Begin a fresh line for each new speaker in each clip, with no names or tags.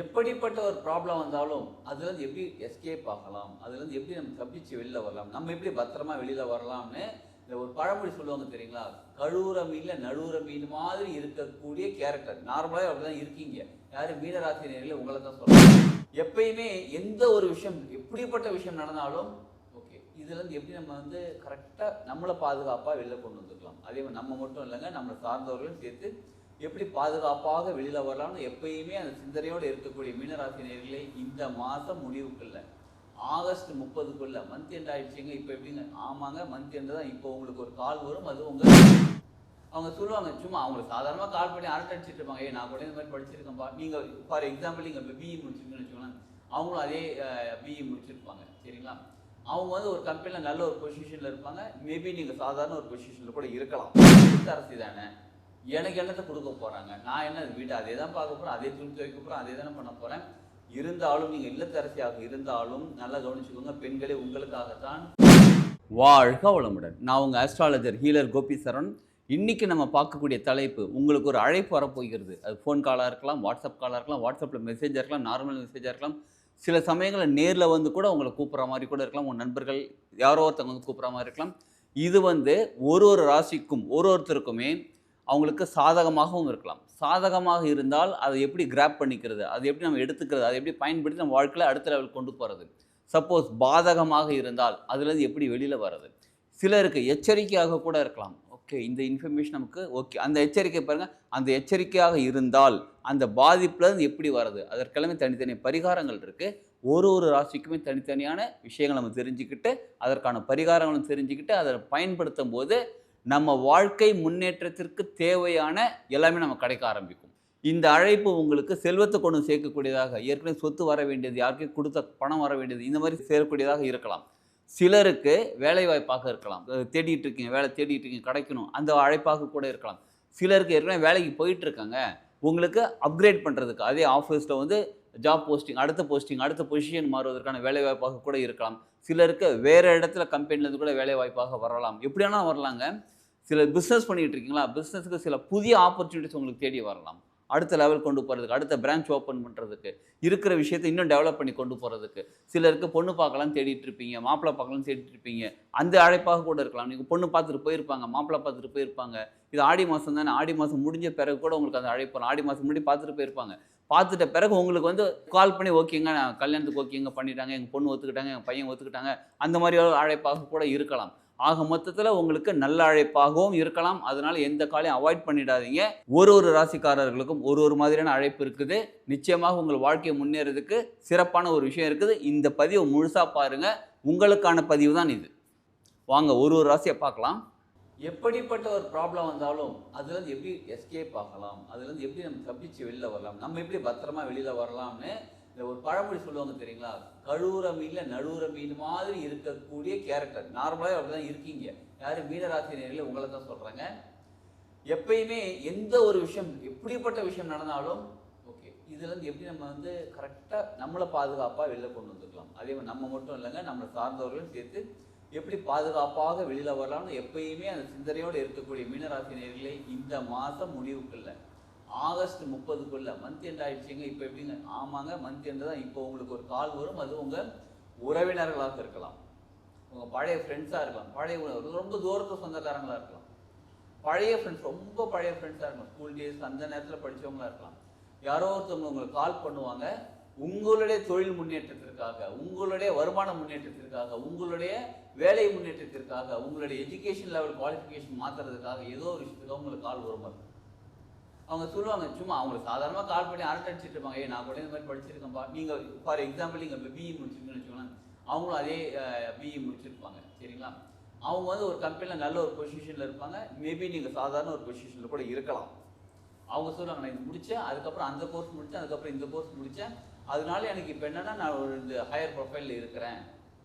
எப்படிப்பட்ட ஒரு ப்ராப்ளம் வந்தாலும் அதுலேருந்து எப்படி எஸ்கேப் ஆகலாம், அதுலேருந்து எப்படி நம்ம தப்பிச்சு வெளில வரலாம், நம்ம எப்படி பத்திரமா வெளியில் வரலாம்னு இந்த ஒரு பழமொழி சொல்லுவாங்க தெரியுங்களா? கழுவுற மீனில் நழுவுற மீன் மாதிரி இருக்கக்கூடிய கேரக்டர் நார்மலாகவே அப்படி தான் இருக்கீங்க. யார் மீனராசி நேயர்களே உங்களை தான் சொல்கிறாங்க. எப்பயுமே எந்த ஒரு விஷயம் எப்படிப்பட்ட விஷயம் நடந்தாலும் ஓகே இதுலேருந்து எப்படி நம்ம வந்து கரெக்டாக நம்மளை பாதுகாப்பாக வெளில கொண்டு வந்துக்கலாம். அதே மாதிரி நம்ம மட்டும் இல்லைங்க, நம்மளை சார்ந்தவர்களும் சேர்த்து எப்படி பாதுகாப்பாக வெளியில் வரலாம்னு எப்பயுமே அந்த சிந்தனையோடு இருக்கக்கூடிய மீனராசி நேயர்களே, இந்த மாதம் முடிவுக்குள்ள ஆகஸ்ட் 30க்குள்ள மந்த் எண்ட் ஆயிடுச்சுங்க. இப்போ எப்படிங்க? ஆமாங்க, மந்த் எண்ட் தான். இப்போ உங்களுக்கு ஒரு கால் வரும். அது அவங்க சொல்லுவாங்க, சும்மா அவங்களுக்கு சாதாரணமாக கால் பண்ணி அரட்டை அடிச்சுட்டு இருப்பாங்க. நான் கூட இந்த மாதிரி படிச்சிருக்கேன்ப்பா. நீங்கள் ஃபார் எக்ஸாம்பிள் நீங்கள் இப்போ பிஇ முடிச்சிருக்கீங்கன்னு வச்சுக்கோங்களேன், அவங்களும் அதே பிஇ முடிச்சிருப்பாங்க. சரிங்களா? அவங்க வந்து ஒரு கம்பெனியில் நல்ல ஒரு பொசிஷனில் இருப்பாங்க. மேபி நீங்கள் சாதாரண ஒரு பொசிஷனில் கூட இருக்கலாம். அரசு தானே, எனக்கு என்னத்தை கொடுக்க போகிறாங்க, நான் என்ன வீட்டை அதே தான் பார்க்க போகிறேன், அதே துணி துவைக்க போகிறேன், அதே தானே பண்ண போகிறேன். இருந்தாலும் நீங்கள் இல்லத்தரசியாக இருந்தாலும் நல்லா கவனிச்சுக்கோங்க, பெண்களே உங்களுக்காகத்தான். வாழ்க வளமுடன். நான் உங்கள் ஆஸ்ட்ராலஜர் ஹீலர் கோபி சரவணன். இன்றைக்கி நம்ம பார்க்கக்கூடிய தலைப்பு, உங்களுக்கு ஒரு அழைப்பு வரப்போகிறது. அது ஃபோன் காலாக இருக்கலாம், வாட்ஸ்அப் காலாக இருக்கலாம், வாட்ஸ்அப்பில் மெசேஜாக இருக்கலாம், நார்மல் மெசேஜாக இருக்கலாம், சில சமயங்களில் நேரில் வந்து கூட உங்களை கூப்பிட்ற மாதிரி கூட இருக்கலாம். உங்கள் நண்பர்கள் யாரோ ஒருத்தவங்க வந்து கூப்பிட்ற மாதிரி இருக்கலாம். இது வந்து ஒரு ஒரு ராசிக்கும் ஒருத்தருக்குமே அவங்களுக்கு சாதகமாகவும் இருக்கலாம். சாதகமாக இருந்தால் அதை எப்படி கிராப் பண்ணிக்கிறது, அதை எப்படி நம்ம எடுத்துக்கிறது, அதை எப்படி பயன்படுத்தி நம்ம வாழ்க்கையில் அடுத்த லெவல் கொண்டு போகிறது. சப்போஸ் பாதகமாக இருந்தால் அதுலேருந்து எப்படி வெளியில் வர்றது. சிலருக்கு எச்சரிக்கையாக கூட இருக்கலாம். ஓகே, இந்த இன்ஃபர்மேஷன் நமக்கு ஓகே, அந்த எச்சரிக்கை பாருங்கள், அந்த எச்சரிக்கையாக இருந்தால் அந்த பாதிப்புலேருந்து எப்படி வர்றது, அதற்கெல்லாமே தனித்தனி பரிகாரங்கள் இருக்குது. ஒரு ஒரு ராசிக்குமே தனித்தனியான விஷயங்கள் நம்ம தெரிஞ்சுக்கிட்டு அதற்கான பரிகாரங்களும் தெரிஞ்சுக்கிட்டு அதை பயன்படுத்தும் போது நம்ம வாழ்க்கை முன்னேற்றத்திற்கு தேவையான எல்லாமே நம்ம கிடைக்க ஆரம்பிக்கும். இந்த அழைப்பு உங்களுக்கு செல்வத்தை கொண்டு சேர்க்கக்கூடியதாக, ஏற்கனவே சொத்து வர வேண்டியது, யாருக்கும் கொடுத்த பணம் வர வேண்டியது, இந்த மாதிரி சேரக்கூடியதாக இருக்கலாம். சிலருக்கு வேலை வாய்ப்பாக இருக்கலாம். தேடிட்டு இருக்கீங்க, வேலை தேடிட்டு இருக்கீங்க, கிடைக்கணும், அந்த அழைப்பாக கூட இருக்கலாம். சிலருக்கு ஏற்கனவே வேலைக்கு போயிட்டு இருக்காங்க, உங்களுக்கு அப்கிரேட் பண்ணுறதுக்கு அதே ஆஃபீஸில் வந்து ஜாப் போஸ்டிங், அடுத்த பொசிஷன் மாறுவதற்கான வேலை வாய்ப்பாக கூட இருக்கலாம். சிலருக்கு வேறு இடத்துல கம்பெனிலேருந்து கூட வேலை வாய்ப்பாக வரலாம். எப்படியானா வரலாங்க. சில பிஸ்னஸ் பண்ணிகிட்டு இருக்கீங்களா, பிஸ்னஸுக்கு சில புதிய ஆப்பர்ச்சுனிட்டிஸ் உங்களுக்கு தேடி வரலாம். அடுத்த லெவல் கொண்டு போகிறதுக்கு, அடுத்த பிரான்ச் ஓப்பன் பண்ணுறதுக்கு, இருக்கிற விஷயத்தை இன்னும் டெவலப் பண்ணி கொண்டு போகிறதுக்கு. சிலருக்கு பொண்ணு பார்க்கலாம் தேடிட்டு இருப்பீங்க, மாப்பிள்ளை பார்க்கலாம் தேடிட்டு இருப்பீங்க, அந்த அழைப்பாக கூட இருக்கலாம். நீங்கள் பொண்ணு பார்த்துட்டு போயிருப்பாங்க, மாப்பிள்ளை பார்த்துட்டு போயிருப்பாங்க. இது ஆடி மாதம் தானே, ஆடி மாதம் முடிஞ்ச பிறகு கூட உங்களுக்கு அந்த அழைப்பு வரும். ஆடி மாதம் முன்னாடி பார்த்துட்டு போயிருப்பாங்க. பார்த்துட்ட பிறகு உங்களுக்கு வந்து கால் பண்ணி ஓகேங்க, நான் கல்யாணத்துக்கு ஓகேங்க பண்ணிட்டாங்க, எங்கள் பொண்ணு ஒத்துக்கிட்டாங்க, எங்கள் பையன் ஒத்துக்கிட்டாங்க, அந்த மாதிரி அழைப்பாக கூட இருக்கலாம். ஆக மொத்தத்தில் உங்களுக்கு நல்ல அழைப்பாகவும் இருக்கலாம். அதனால எந்த காலையும் அவாய்ட் பண்ணிடாதீங்க. ஒரு ராசிக்காரர்களுக்கும் ஒரு மாதிரியான அழைப்பு இருக்குது. நிச்சயமாக உங்கள் வாழ்க்கையை முன்னேறதுக்கு சிறப்பான ஒரு விஷயம் இருக்குது. இந்த பதிவை முழுசாக பாருங்க, உங்களுக்கான பதிவு தான் இது. வாங்க ஒரு ராசியை பார்க்கலாம். எப்படிப்பட்ட ஒரு ப்ராப்ளம் வந்தாலும் அதுலேருந்து எப்படி எஸ்கேப் ஆகலாம், அதுலேருந்து எப்படி நம்ம தப்பிச்சு வெளில வரலாம், நம்ம எப்படி பத்திரமா வெளியில் வரலாம்னு இந்த ஒரு பழமொழி சொல்லுவாங்க தெரியுங்களா? கழுவுற மீனில் நழுவுற மீன் மாதிரி இருக்கக்கூடிய கேரக்டர் நார்மலாகவே அப்படி தான் இருக்கீங்க. யார் மீனராசி நேயர்களே உங்களை தான் சொல்கிறாங்க. எப்பயுமே எந்த ஒரு விஷயம் எப்படிப்பட்ட விஷயம் நடந்தாலும் ஓகே இதுலேருந்து எப்படி நம்ம வந்து கரெக்டாக நம்மளை பாதுகாப்பாக வெளில கொண்டு வந்துக்கலாம். அதே மாதிரி நம்ம மட்டும் இல்லைங்க, நம்மளை சார்ந்தவர்களும் சேர்த்து எப்படி பாதுகாப்பாக வெளியில் வரலாம்னு எப்பயுமே அந்த சிந்தனையோடு இருக்கக்கூடிய மீனராசி நேயர்களே, இந்த மாதம் முடிவுக்குள்ள ஆகஸ்ட் 30க்குள்ள மந்த் எண்ட் ஆயிடுச்சுங்க. இப்போ எப்படிங்க? ஆமாங்க, மந்த் எண்ட் தான். இப்போ உங்களுக்கு ஒரு கால் வரும். அது உங்கள் உறவினர்களாக இருக்கலாம், உங்கள் பழைய ஃப்ரெண்ட்ஸாக இருக்கலாம், ரொம்ப தூரத்து சொந்தக்காரங்களாக இருக்கலாம், பழைய ஃப்ரெண்ட்ஸ், ரொம்ப பழைய ஃப்ரெண்ட்ஸாக இருக்கலாம், ஸ்கூல் டேஸ் அந்த நேரத்தில் படித்தவங்களாக இருக்கலாம். யாரோ ஒருத்தவங்க உங்களுக்கு கால் பண்ணுவாங்க, உங்களுடைய தொழில் முன்னேற்றத்திற்காக, உங்களுடைய வருமான முன்னேற்றத்திற்காக, உங்களுடைய வேலை முன்னேற்றத்திற்காக, உங்களுடைய எஜுகேஷன் லெவல் குவாலிஃபிகேஷன் மாற்றுறதுக்காக ஏதோ ஒரு விஷயத்துக்காக உங்களுக்கு கால் வருமா. அவங்க சொல்லுவாங்க, சும்மா அவங்களுக்கு சாதாரணமாக கால் பண்ணி அரட்டை அடிச்சுட்டு இருப்பாங்க. நான் கூட இந்த மாதிரி படிச்சிருக்கேன்ப்பா. நீங்கள் ஃபார் எக்ஸாம்பிள் நீங்கள் இப்போ பிஇ முடிச்சிருக்கீங்கன்னு வச்சுக்கோங்களேன், அவங்களும் அதே பிஇ முடிச்சிருப்பாங்க. சரிங்களா? அவங்க வந்து ஒரு கம்பெனியில் நல்ல ஒரு பொசிஷனில் இருப்பாங்க. மேபி நீங்கள் சாதாரண ஒரு பொசிஷனில் கூட இருக்கலாம். அவங்க சொல்லுவாங்க, நான் இது முடித்தேன், அதுக்கப்புறம் அந்த கோர்ஸ் முடித்தேன், அதுக்கப்புறம் இந்த கோர்ஸ் முடித்தேன், அதனால எனக்கு இப்போ என்னென்னா நான் ஒரு இந்த ஹையர் ப்ரொஃபைலில் இருக்கிறேன்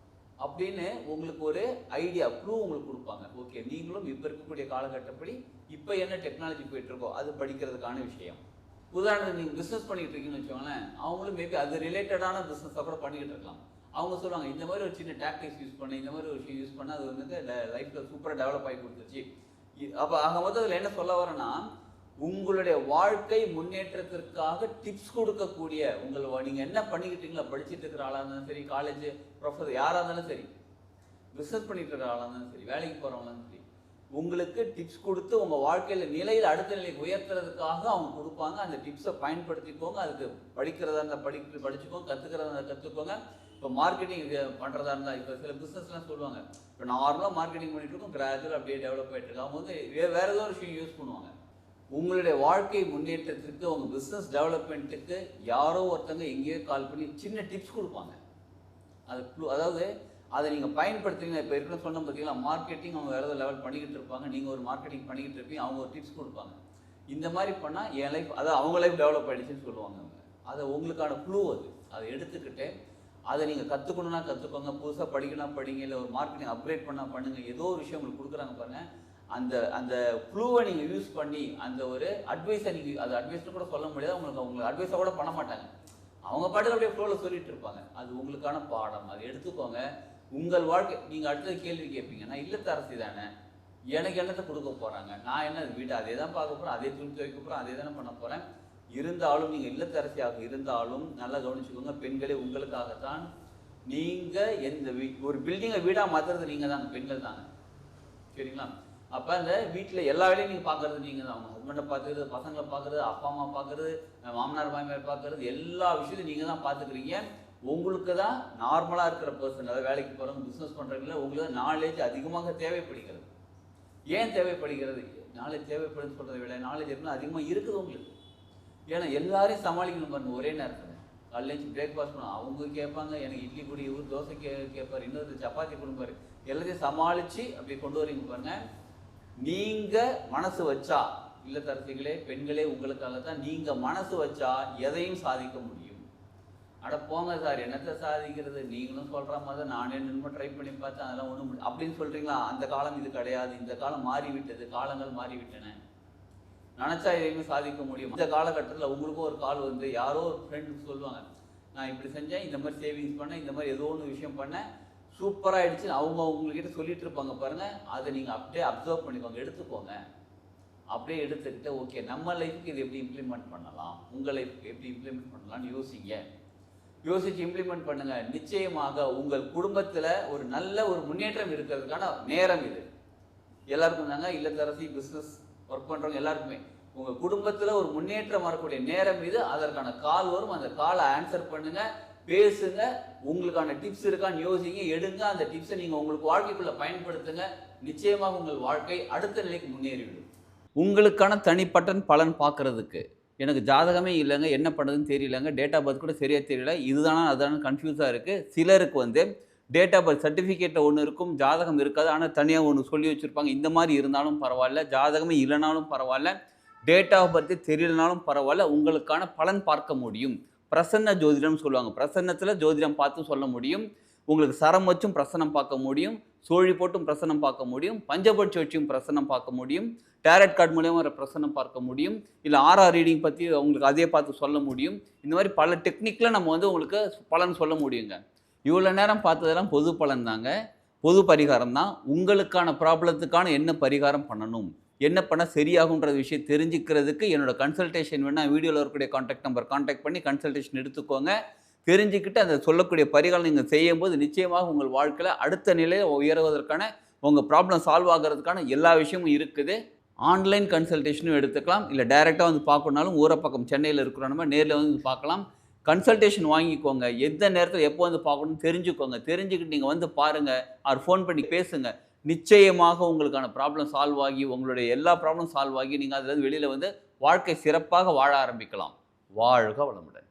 அப்படின்னு உங்களுக்கு ஒரு ஐடியா ப்ரூவ் உங்களுக்கு கொடுப்பாங்க. ஓகே, நீங்களும் இப்போ இருக்கக்கூடிய காலகட்டப்படி இப்போ என்ன டெக்னாலஜி போயிட்டுருக்கோ அது படிக்கிறதுக்கான விஷயம். உதாரணத்துக்கு நீங்கள் பிஸ்னஸ் பண்ணிகிட்டு இருக்கீங்கன்னு வச்சுக்கோங்களேன், அவங்களும் மேபி அது ரிலேட்டடான பிஸ்னஸாக கூட பண்ணிக்கிட்டு இருக்கலாம். அவங்க சொல்லுவாங்க, இந்த மாதிரி ஒரு சின்ன டாக்டிக்ஸ் யூஸ் பண்ணி, இந்த மாதிரி ஒரு விஷயம் யூஸ் பண்ணால் அது வந்து லைஃப்பில் சூப்பராக டெவலப் ஆகி கொடுத்துருச்சு. அப்போ ஆக மொத்தம் அதில் என்ன சொல்ல வரேன்னா, உங்களுடைய வாழ்க்கை முன்னேற்றத்திற்காக டிப்ஸ் கொடுக்கக்கூடிய நீங்கள் என்ன பண்ணிக்கிட்டீங்களா, படிச்சுட்டு இருக்கிற ஆளாக இருந்தாலும் சரி, காலேஜ் ப்ரொஃபஸர் யாராக இருந்தாலும் சரி, பிஸ்னஸ் பண்ணிட்டு இருக்கிற ஆளாக இருந்தாலும் சரி, வேலைக்கு போகிறவங்களாலும் சரி, உங்களுக்கு டிப்ஸ் கொடுத்து உங்கள் வாழ்க்கையில் நிலையில் அடுத்த நிலைக்கு உயர்த்துறதுக்காக அவங்க கொடுப்பாங்க. அந்த டிப்ஸை பயன்படுத்திக்கோங்க. அதுக்கு படிக்கிறதா இருந்தால் படிச்சுக்கோங்க, கற்றுக்கிறதா இருந்தால் கற்றுக்கோங்க. இப்போ மார்க்கெட்டிங் பண்ணுறதா இருந்தால், இப்போ சில பிஸ்னஸ்லாம் சொல்லுவாங்க, இப்போ நார்மலாக மார்க்கெட்டிங் பண்ணிட்டு இருக்கோம், கிராஜுவல் அப்படியே டெவலப் ஆகிட்டு இருக்கு. அவங்க வந்து வேறு ஏதோ ஒரு விஷயம் யூஸ் பண்ணுவாங்க. உங்களுடைய வாழ்க்கை முன்னேற்றத்திற்கு, உங்கள் பிஸ்னஸ் டெவலப்மெண்ட்டுக்கு யாரோ ஒருத்தங்க எங்கேயோ கால் பண்ணி சின்ன டிப்ஸ் கொடுப்பாங்க. அதாவது அதை நீங்கள் பயன்படுத்துறீங்க. இப்போ ஏற்கனவே சொன்ன பார்த்தீங்களா, மார்க்கெட்டிங் அவங்க வேறு ஏதோ லெவல் பண்ணிக்கிட்டு இருப்பாங்க, நீங்கள் ஒரு மார்க்கெட்டிங் பண்ணிக்கிட்டு இருப்பீங்க, அவங்க ஒரு டிப்ஸ் கொடுப்பாங்க. இந்த மாதிரி பண்ணால் என் லைஃப், அதாவது அவங்க லைஃப் டெவலப் ஆகிடுச்சுன்னு சொல்லுவாங்க. அதை உங்களுக்கான க்ளூ அதை எடுத்துக்கிட்டு அதை நீங்கள் கற்றுக்கணுன்னா கற்றுக்கோங்க, புதுசாக படிக்கணும் படிங்க, இல்லை ஒரு மார்க்கெட்டிங் அப்கிரேட் பண்ணால் பண்ணுங்கள். ஏதோ ஒரு விஷயம் உங்களுக்கு கொடுக்குறாங்க பாருங்கள், அந்த க்ளூவை நீங்கள் யூஸ் பண்ணி அந்த ஒரு அட்வைஸை நீங்கள், அது அட்வைஸ்னு கூட சொல்ல முடியாது, உங்களுக்கு அட்வைஸாக கூட பண்ண மாட்டாங்க, அவங்க பாட்டுக்கு அப்படியே ஃப்ளோவில் சொல்லிட்டு இருப்பாங்க. அது உங்களுக்கான பாடம், அதை எடுத்துக்கோங்க. உங்கள் வாழ்க்கை, நீங்கள் அடுத்தது கேள்வி கேட்பீங்க, நான் இல்லத்தரசி தானே, எனக்கு என்னத்தை கொடுக்க போகிறாங்க, நான் என்ன வீட்டை அதே தான் பார்க்க போகிறேன், அதே துணி துவைக்க போகிறேன், அதே தானே பண்ண போகிறேன். இருந்தாலும் நீங்கள் இல்லத்தரசியாக இருந்தாலும் நல்லா கவனிச்சுக்கோங்க, பெண்களே உங்களுக்காகத்தான். நீங்கள் ஒரு பில்டிங்கை வீடாக மாற்றுறது நீங்கள் தாங்க, பெண்கள் தாங்க, சரிங்களா? அப்போ அந்த வீட்டில் எல்லா வேலையும் நீங்கள் பார்க்குறது நீங்கள் தான். அவங்க ஹஸ்பண்டை பார்க்குறது, பசங்களை பார்க்குறது, அப்பா அம்மா பார்க்குறது, மாமனார் மாமியார் பார்க்குறது, எல்லா விஷயத்தையும் நீங்கள் தான் பார்த்துக்கிறீங்க. உங்களுக்கு தான் நார்மலாக இருக்கிற பர்சன், அதாவது வேலைக்கு போகிறவங்க, பிஸ்னஸ் பண்ணுறவங்கள உங்களுக்கு நாலேஜ் அதிகமாக தேவைப்படுகிறது. ஏன் தேவைப்படுகிறது? நாலேஜ் தேவைப்படுதுன்னு சொல்கிறத விட நாலேஜ் இருந்தால் அதிகமாக இருக்குது உங்களுக்கு. ஏன்னா எல்லாரையும் சமாளிக்கணும் பாருங்க ஒரே நேரத்தில். காலையில் பிரேக்ஃபாஸ்ட் பண்ணும், அவங்க கேட்பாங்க, எனக்கு இட்லி குடி, இவர் தோசை கேட்பார், இன்னொரு சப்பாத்தி கொடுப்பாரு, எல்லாத்தையும் சமாளித்து அப்படி கொண்டு வரீங்க பாருங்க. நீங்கள் மனசு வச்சா, இல்லத்தரசிகளே பெண்களே உங்களுக்காக தான், நீங்கள் மனசு வச்சா எதையும் சாதிக்க முடியும். அட போங்க சார், என்னத்தை சாதிக்கிறது, நீங்களும் சொல்கிற மாதிரி நானே நின்று ட்ரை பண்ணி பார்த்தேன், அதெல்லாம் ஒன்றும் அப்படின்னு சொல்கிறீங்களா? அந்த காலம் இது கிடையாது. இந்த காலம் மாறிவிட்டது, காலங்கள் மாறிவிட்டன. நினச்சா எதையுமே சாதிக்க முடியும். இந்த காலகட்டத்தில் உங்களுக்கும் ஒரு கால் வந்து யாரோ ஒரு ஃப்ரெண்டு சொல்லுவாங்க, நான் இப்படி செஞ்சேன், இந்த மாதிரி சேவிங்ஸ் பண்ணேன், இந்த மாதிரி ஏதோ ஒன்று விஷயம் பண்ணேன், சூப்பராக ஆகிடுச்சு, அவங்க உங்கள்கிட்ட சொல்லிட்டு இருப்பாங்க பாருங்கள். அதை நீங்கள் அப்படியே அப்சர்வ் பண்ணிக்கோங்க, எடுத்துக்கோங்க. அப்படியே எடுத்துக்கிட்டு ஓகே, நம்ம லைஃபுக்கு இது எப்படி இம்ப்ளிமெண்ட் பண்ணலாம், உங்கள் லைஃபுக்கு எப்படி இம்ப்ளிமெண்ட் பண்ணலாம்னு யோசிங்க. யோசித்து இம்ப்ளிமெண்ட் பண்ணுங்கள். நிச்சயமாக உங்கள் குடும்பத்தில் ஒரு நல்ல ஒரு முன்னேற்றம் இருக்கிறதுக்கான நேரம் இது. எல்லாருக்கும் தாங்க, இல்லத்தரசி, பிஸ்னஸ் ஒர்க் பண்ணுறவங்க எல்லாருக்குமே உங்கள் குடும்பத்தில் ஒரு முன்னேற்றம் வரக்கூடிய நேரம் இது. அதற்கான கால் வரும், அந்த காலை ஆன்சர் பண்ணுங்கள், பேசுங்க, உங்களுக்கான டிப்ஸ் இருக்கான்னு யோசிங்க, எடுங்க. அந்த டிப்ஸை நீங்கள் உங்களுக்கு வாழ்க்கைக்குள்ளே பயன்படுத்துங்க. நிச்சயமாக உங்கள் வாழ்க்கை அடுத்த நிலைக்கு முன்னேறிவிடும். உங்களுக்கான தனிப்பட்ட பலன் பார்க்குறதுக்கு எனக்கு ஜாதகமே இல்லைங்க, என்ன பண்ணுறதுன்னு தெரியலங்க, டேட் ஆஃப் பர்த் கூட சரியாக தெரியல, இதுதானா அதுதானு கன்ஃபியூஸாக இருக்குது. சிலருக்கு வந்து டேட் ஆஃப் பர்த் சர்டிஃபிகேட்டில் ஒன்று இருக்கும், ஜாதகம் இருக்காது, ஆனால் தனியாக ஒன்று சொல்லி வச்சுருப்பாங்க. இந்த மாதிரி இருந்தாலும் பரவாயில்ல, ஜாதகமே இல்லைனாலும் பரவாயில்ல, டேட் ஆஃப் பர்த்து தெரியலனாலும் பரவாயில்ல, உங்களுக்கான பலன் பார்க்க முடியும். பிரசன்ன ஜோதிடம் சொல்லுவாங்க, பிரசன்னத்தில் ஜோதிடம் பார்த்து சொல்ல முடியும். உங்களுக்கு சரம் வச்சும் பிரசனம் பார்க்க முடியும், சோழி போட்டும் பிரசனம் பார்க்க முடியும், பஞ்சபட்சி வச்சும் பிரசனம் பார்க்க முடியும், டேரட் கார்டு மூலியமாக வர பிரசனம் பார்க்க முடியும், இல்லை ஆர்ஆர் ரீடிங் பற்றி உங்களுக்கு அதே பார்த்து சொல்ல முடியும். இந்த மாதிரி பல டெக்னிக்கில் நம்ம வந்து உங்களுக்கு பலன் சொல்ல முடியுங்க. இவ்வளோ நேரம் பார்த்ததெல்லாம் பொது பலன் தாங்க, பொது பரிகாரம் தான். உங்களுக்கான ப்ராப்ளத்துக்கான என்ன பரிகாரம் பண்ணணும், என்ன பண்ணால் சரியாகுன்ற விஷயம் தெரிஞ்சுக்கிறதுக்கு என்னோட கன்சல்டேஷன் வேணால் வீடியோவில் இருக்கக்கூடிய கான்டாக்ட் நம்பர் கான்டாக்ட் பண்ணி கன்சல்டேஷன் எடுத்துக்கோங்க. தெரிஞ்சுக்கிட்டு அதை சொல்லக்கூடிய பரிகாரம் நீங்கள் செய்யும்போது நிச்சயமாக உங்கள் வாழ்க்கையில் அடுத்த நிலையில் உயர்வதற்கான, உங்கள் ப்ராப்ளம் சால்வ் ஆகிறதுக்கான எல்லா விஷயமும் இருக்குது. ஆன்லைன் கன்சல்டேஷனும் எடுத்துக்கலாம், இல்லை டைரெக்டாக வந்து பார்க்கணுனாலும் ஊரப்பக்கம் சென்னையில் இருக்கிறோம் நேரில் வந்து பார்க்கலாம். கன்சல்டேஷன் வாங்கிக்கோங்க, எந்த நேரத்தில் எப்போ வந்து பார்க்கணும்னு தெரிஞ்சுக்கோங்க. தெரிஞ்சுக்கிட்டு நீங்கள் வந்து பாருங்கள், அவர் ஃபோன் பண்ணி பேசுங்க. நிச்சயமாக உங்களுக்கான ப்ராப்ளம் சால்வ் ஆகி, உங்களுடைய எல்லா ப்ராப்ளம் சால்வ் ஆகி நீங்கள் அதில் வெளியில் வந்து வாழ்க்கை சிறப்பாக வாழ ஆரம்பிக்கலாம். வாழ்க வளமுடன்.